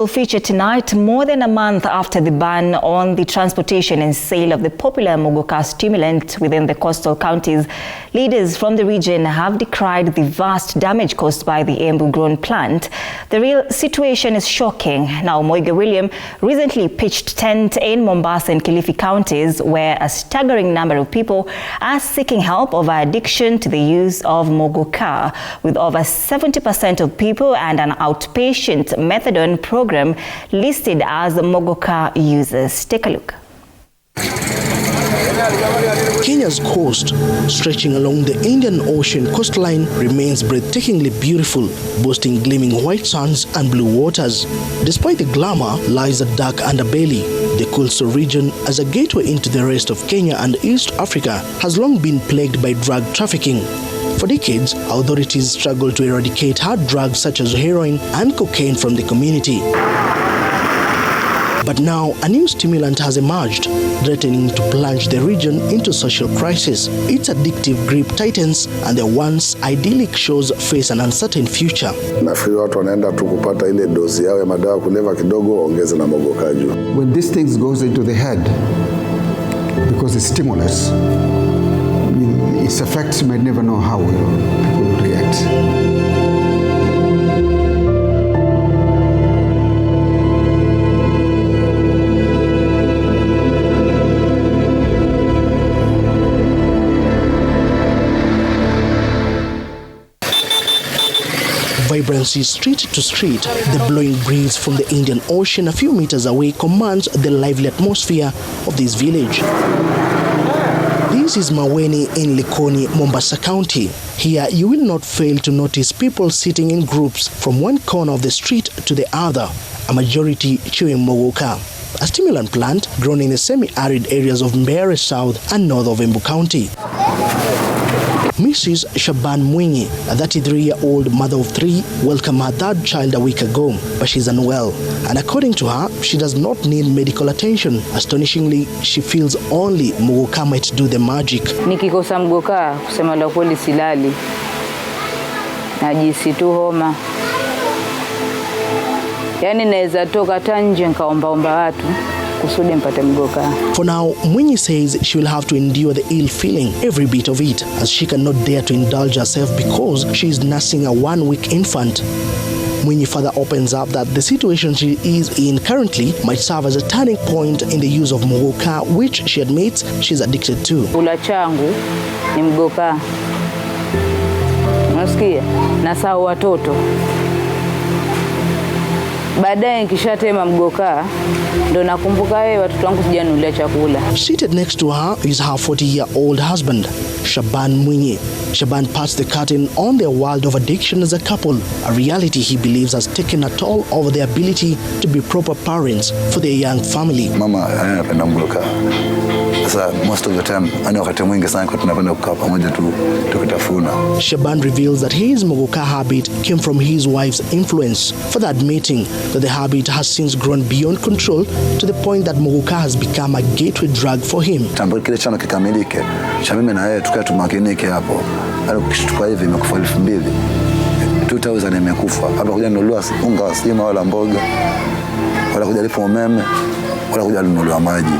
Will feature tonight, more than a month after the ban on the transportation and sale of the popular Muguka stimulant within the coastal counties. Leaders from the region have decried the vast damage caused by the Embu grown plant. The real situation is shocking. Now, Moka William recently pitched tent in Mombasa and Kilifi counties, where a staggering number of people are seeking help over addiction to the use of Muguka, with over 70% of people and an outpatient methadone program listed as Muguka users. Take a look. Kenya's coast, stretching along the Indian Ocean coastline, remains breathtakingly beautiful, boasting gleaming white sands and blue waters. Despite the glamour, lies a dark underbelly. The coastal region, as a gateway into the rest of Kenya and East Africa, has long been plagued by drug trafficking. For decades, authorities struggled to eradicate hard drugs such as heroin and cocaine from the community. But now, a new stimulant has emerged, threatening to plunge the region into social crisis. Its addictive grip tightens, and the once idyllic shores face an uncertain future. When these things goes into the head, because it's stimulus, its effects, you might never know how people will react. Vibrancy street to street, the blowing breeze from the Indian Ocean a few meters away commands the lively atmosphere of this village. This is Maweni in Likoni, Mombasa County. Here you will not fail to notice people sitting in groups from one corner of the street to the other, a majority chewing Muguka, a stimulant plant grown in the semi-arid areas of Mbeere South and north of Embu County. Mrs. Shaban Mwinyi, a 33-year-old mother of three, welcomed her third child a week ago, but she's unwell. And according to her, she does not need medical attention. Astonishingly, she feels only Muguka might do the magic. Nikikosa Muguka, kusema la kweli silali. Najisi tu homa. Yani naweza toka tanje nikaomba watu. For now, Mwinyi says she will have to endure the ill feeling, every bit of it, as she cannot dare to indulge herself because she is nursing a one-week infant. Mwinyi further opens up that the situation she is in currently might serve as a turning point in the use of Muguka, which she admits she's addicted to. Ula changu ni Muguka. Unasikia? Nasaa watoto. Baadaye nikishatema Muguka ndo nakumbuka watoto wangu sijanunulia chakula. Seated next to her is her 40-year-old husband, Shaban Mwinyi. Shaban parts the curtain on their world of addiction as a couple, a reality he believes has taken a toll over their ability to be proper parents for their young family. Mama anapenda Muguka. Sasa most of the time wakati mwingi sana kwa tunapenda kukaa pamoja tukitafuna. Shaban reveals that his Muguka habit came from his wife's influence, further admitting that the habit has since grown beyond control to the point that Muguka has become a gateway drug for him. Tambo kile chano kikamilike, cha mimi na yeye tukae tumakinike hapo. Alikushtukwa hivi imekufa 2000. 2000 imekufa. Hapa kuja nunuliwa unga wa sima wala mboga. Wala kuja lipo umeme. Wala kuja nunuliwa maji.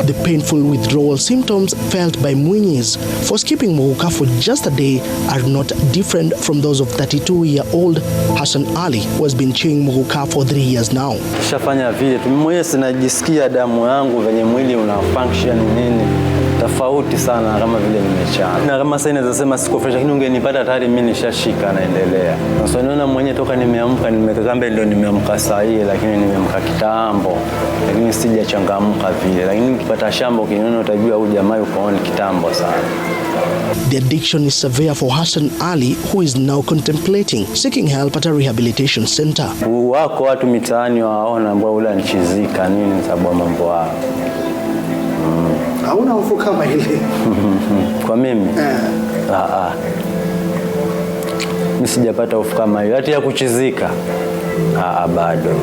The painful withdrawal symptoms felt by Mwinyi's for skipping Moka for just a day are not different from those of 32-year-old Hassan Ali, who has been chewing Moka for 3 years now. Shafanya vile mwenyewe sinajisikia damu yangu venye mwili una function nini tofauti sana kama vile nimechana. Na kama sasa inaweza sema siko fresh, lakini ungenipata tayari mimi nishashika naendelea. Sasa naona mwenyewe toka nimeamka nimekambe ndio nimeamka saa hii, lakini nimeamka kitambo. Lakini sijachangamka vile. Lakini nikipata shamba ukiniona utajua huyu jamaa yuko on kitambo sana. The addiction is severe for Hassan Ali, who is now contemplating seeking help at a rehabilitation center. Wako watu mitaani waona ambao ule anachizika nini sababu mambo yao. Hauna hofu kama ile? Kwa mimi? Mimi sijapata hofu kama hiyo. Hata ya kuchizika. Bado.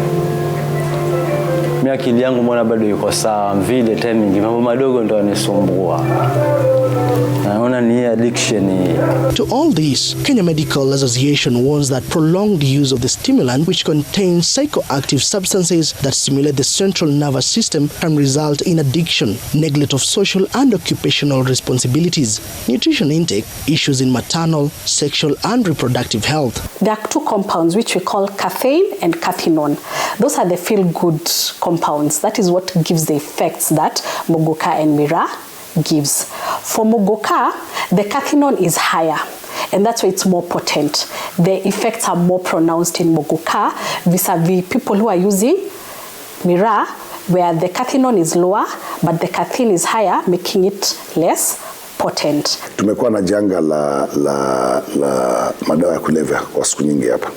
Mimi akili yangu mbona bado iko sawa, vile timing mambo madogo ndo yanisumbua. Naona ni addiction hii. To all this, Kenya Medical Association warns that prolonged use of the stimulant, which contains psychoactive substances that stimulate the central nervous system, can result in addiction, neglect of social and occupational responsibilities, nutrition intake, issues in maternal, sexual and reproductive health. There are two compounds which we call caffeine and cathinone. Those are the feel-good compounds. That is what gives the effects that Muguka and Mira gives. For Muguka, the cathinone is higher, and that's why it's more potent. The effects are more pronounced in Muguka vis-a-vis people who are using Mira, where the cathinone is lower, but the caffeine is higher, making it less potent. Tumekuwa na janga la madawa ya kulevya kwa siku nyingi hapa.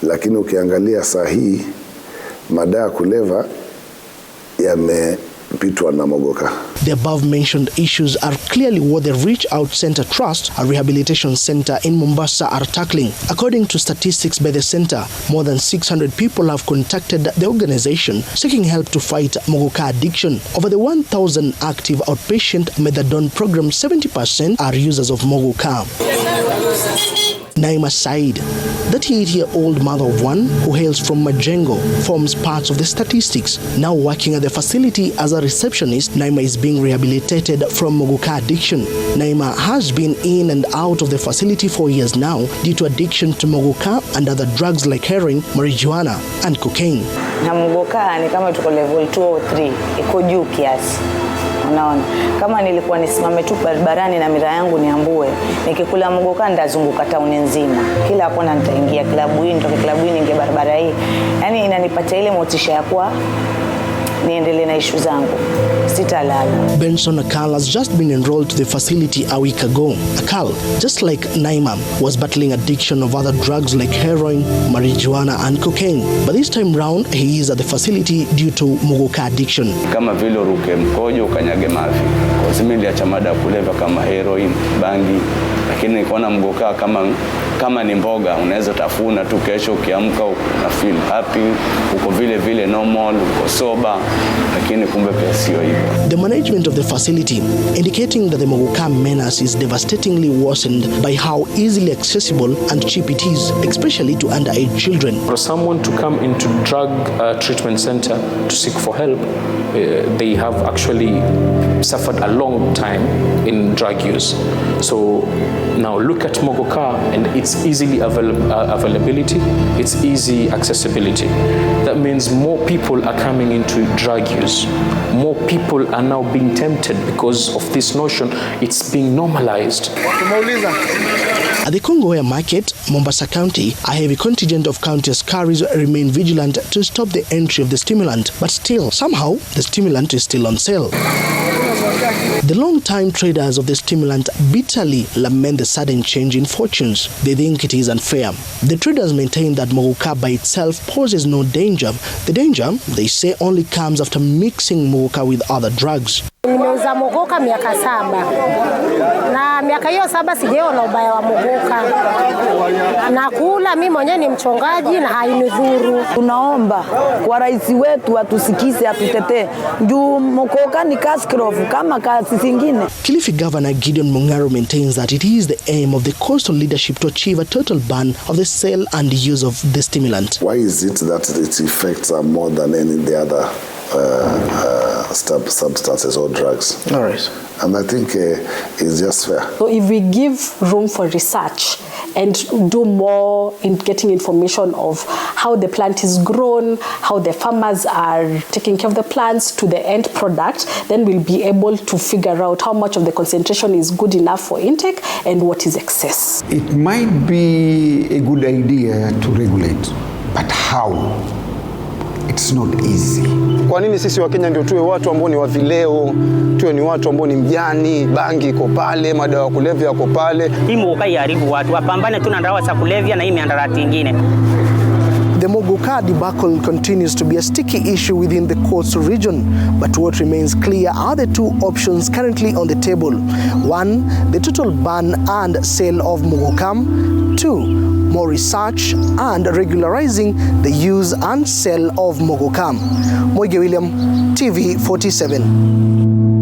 Lakini ukiangalia saa hii madawa ya kulevya yamepitwa na Muguka. The above-mentioned issues are clearly what the Reach Out Center Trust, a rehabilitation center in Mombasa, are tackling. According to statistics by the center, more than 600 people have contacted the organization seeking help to fight Muguka addiction. Over the 1,000 active outpatient methadone programs, 70% are users of Muguka. Naima Said, that 8-year-old mother of one who hails from Majengo, forms part of the statistics. Now working at the facility as a receptionist, Naima is being rehabilitated from Muguka addiction. Naima has been in and out of the facility for years now due to addiction to Muguka and other drugs like heroin, marijuana and cocaine. Na Muguka ni kama tuko level 2 au 3, iko juu kiasi. Unaona, kama nilikuwa nisimame tu barabarani na mira yangu niambue, nikikula Muguka ndazunguka tauni nzima. Kila kona nitaingia klabu hii, nitoke klabu hii ninge barabara hii. Yaani inanipatia ile motisha ya kuwa niendelee na issue zangu. Sitalala. Benson Akal has just been enrolled to the facility a week ago. Akal, just like Naima, was battling addiction of other drugs like heroin, marijuana and cocaine. But this time round, he is at the facility due to Muguka addiction. Kama vile uruke mkojo ukanyage mavi. Kwa sababu niliacha mada kuleva kama heroin, bangi, lakini nikaona Muguka kama ni mboga, unaweza tafuna tu, kesho ukiamka una feel happy, uko vile normal, uko sober, lakini kumbe pia sio hivyo. The management of the facility indicating that the Muguka menace is devastatingly worsened by how easily accessible and cheap it is, especially to underage children. For someone to come into drug treatment center to seek for help, they have actually suffered a long time in drug use. So now look at Muguka and its easily availability, its easy accessibility. That means more people are coming into drug use. More people are now being tempted because of this notion. It's being normalized. At the Kongowea market, Mombasa County, a heavy contingent of county askaris remain vigilant to stop the entry of the stimulant. But still, somehow, the stimulant is still on sale. The long-time traders of the stimulant bitterly lament the sudden change in fortunes. They think it is unfair. The traders maintain that Muguka by itself poses no danger. The danger, they say, only comes after mixing Muguka with other drugs. Nimeuza Muguka miaka 7. Na miaka hiyo 7 sijaona ubaya wa Muguka. Na kula mimi mwenyewe ni mchongaji na hainidhuru. Tunaomba kwa rais wetu atusikize, atutetee. Juu Muguka ni kaskrofu kama kasi zingine. Kilifi Governor Gideon Mungaro maintains that it is the aim of the coastal leadership to achieve a total ban of the sale and use of the stimulant. Why is it that its effects are more than any of the other substances or drugs? All right. And I think it's just fair. So if we give room for research and do more in getting information of how the plant is grown, how the farmers are taking care of the plants to the end product, then we'll be able to figure out how much of the concentration is good enough for intake and what is excess. It might be a good idea to regulate, but how? It's not easy. Kwa nini sisi wa Kenya ndio tuwe watu ambao ni wa vileo, tuwe ni watu ambao ni mjani, bangi iko pale, madawa ya kulevya yako pale. Hii Muguka iharibu watu, wapambane tu na dawa za kulevya na hii miandarati ingine. The Muguka debacle continues to be a sticky issue within the coastal region, but what remains clear are the two options currently on the table. One, the total ban and sale of Muguka. Two, more research, and regularizing the use and sale of Muguka. Moige William, TV 47.